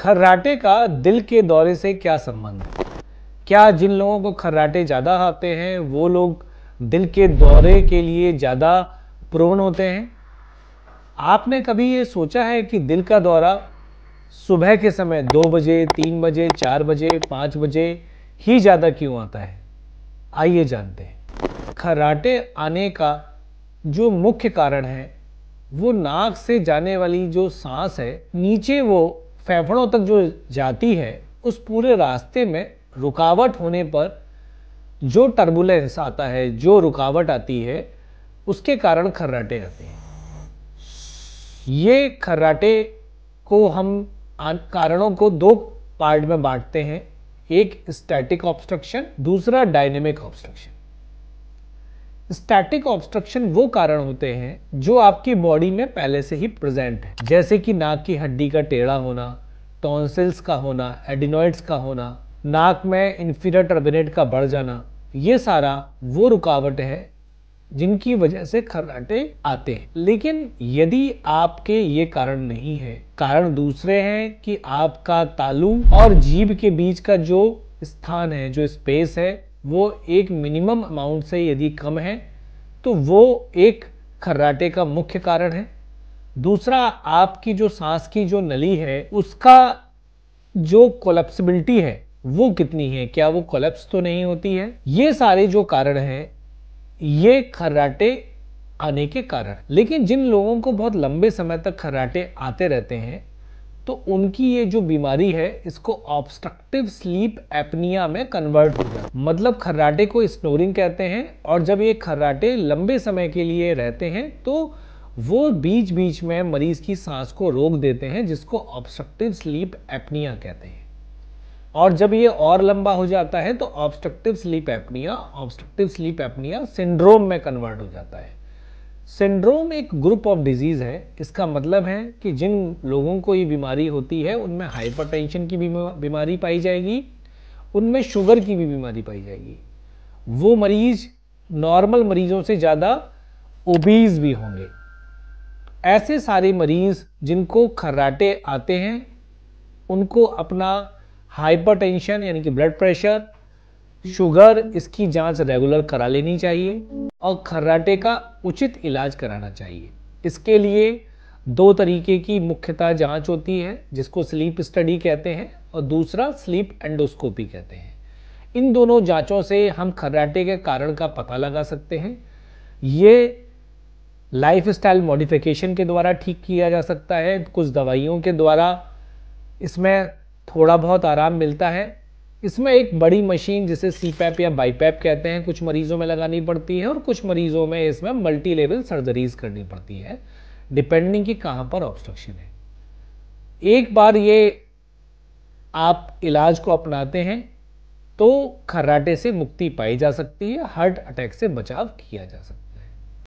खर्राटे का दिल के दौरे से क्या संबंध है? क्या जिन लोगों को खर्राटे ज़्यादा आते हैं वो लोग दिल के दौरे के लिए ज़्यादा प्रोन होते हैं? आपने कभी ये सोचा है कि दिल का दौरा सुबह के समय 2 बजे, 3 बजे, 4 बजे, 5 बजे ही ज़्यादा क्यों आता है? आइए जानते हैं। खर्राटे आने का जो मुख्य कारण है वो नाक से जाने वाली जो सांस है नीचे वो फेफड़ों तक जो जाती है, उस पूरे रास्ते में रुकावट होने पर जो टर्बुलेंस आता है, जो रुकावट आती है, उसके कारण खर्राटे आते हैं। ये खर्राटे को हम कारणों को 2 पार्ट में बांटते हैं, एक स्टैटिक ऑब्स्ट्रक्शन, दूसरा डायनेमिक ऑब्स्ट्रक्शन। स्टैटिक ऑब्स्ट्रक्शन वो कारण होते हैं जो आपकी बॉडी में पहले से ही प्रेजेंट है, जैसे कि नाक की हड्डी का टेढ़ा होना, टॉन्सिल्स का होना, एडिनॉइड्स का होना, नाक में इंफीरियर टर्बिनेट का बढ़ जाना। ये सारा वो रुकावट है जिनकी वजह से खर्राटे आते हैं। लेकिन यदि आपके ये कारण नहीं है, कारण दूसरे हैं कि आपका तालू और जीभ के बीच का जो स्थान है, जो स्पेस है, वो एक मिनिमम अमाउंट से यदि कम है तो वो एक खर्राटे का मुख्य कारण है। दूसरा, आपकी जो सांस की जो नली है उसका जो कोलैप्सिबिलिटी है वो कितनी है, क्या वो कोलैप्स तो नहीं होती है। ये सारे जो कारण हैं ये खर्राटे आने के कारण। लेकिन जिन लोगों को बहुत लंबे समय तक खर्राटे आते रहते हैं तो उनकी ये जो बीमारी है इसको ऑब्स्ट्रक्टिव स्लीप एपनिया में कन्वर्ट हो जाता है। मतलब खर्राटे को स्नोरिंग कहते हैं, और जब ये खर्राटे लंबे समय के लिए रहते हैं तो वो बीच बीच में मरीज की सांस को रोक देते हैं, जिसको ऑब्स्ट्रक्टिव स्लीप एपनिया कहते हैं। और जब ये और लंबा हो जाता है तो ऑब्स्ट्रक्टिव स्लीप एपनिया सिंड्रोम में कन्वर्ट हो जाता है। सिंड्रोम एक ग्रुप ऑफ डिजीज है। इसका मतलब है कि जिन लोगों को ये बीमारी होती है उनमें हाइपरटेंशन की बीमारी पाई जाएगी, उनमें शुगर की भी बीमारी पाई जाएगी। वो मरीज नॉर्मल मरीजों से ज़्यादा ओबीज भी होंगे। ऐसे सारे मरीज जिनको खर्राटे आते हैं उनको अपना हाइपरटेंशन यानी कि ब्लड प्रेशर, शुगर, इसकी जांच रेगुलर करा लेनी चाहिए और खर्राटे का उचित इलाज कराना चाहिए। इसके लिए 2 तरीके की मुख्यतः जांच होती है, जिसको स्लीप स्टडी कहते हैं और दूसरा स्लीप एंडोस्कोपी कहते हैं। इन दोनों जांचों से हम खर्राटे के कारण का पता लगा सकते हैं। ये लाइफस्टाइल मॉडिफिकेशन के द्वारा ठीक किया जा सकता है, कुछ दवाइयों के द्वारा इसमें थोड़ा बहुत आराम मिलता है। इसमें एक बड़ी मशीन जिसे सीपैप या बाईपैप कहते हैं कुछ मरीजों में लगानी पड़ती है और कुछ मरीजों में इसमें मल्टी लेवल सर्जरीज करनी पड़ती है, डिपेंडिंग कि कहाँ पर ऑब्स्ट्रक्शन है। एक बार ये आप इलाज को अपनाते हैं तो खर्राटे से मुक्ति पाई जा सकती है, हार्ट अटैक से बचाव किया जा सकता है।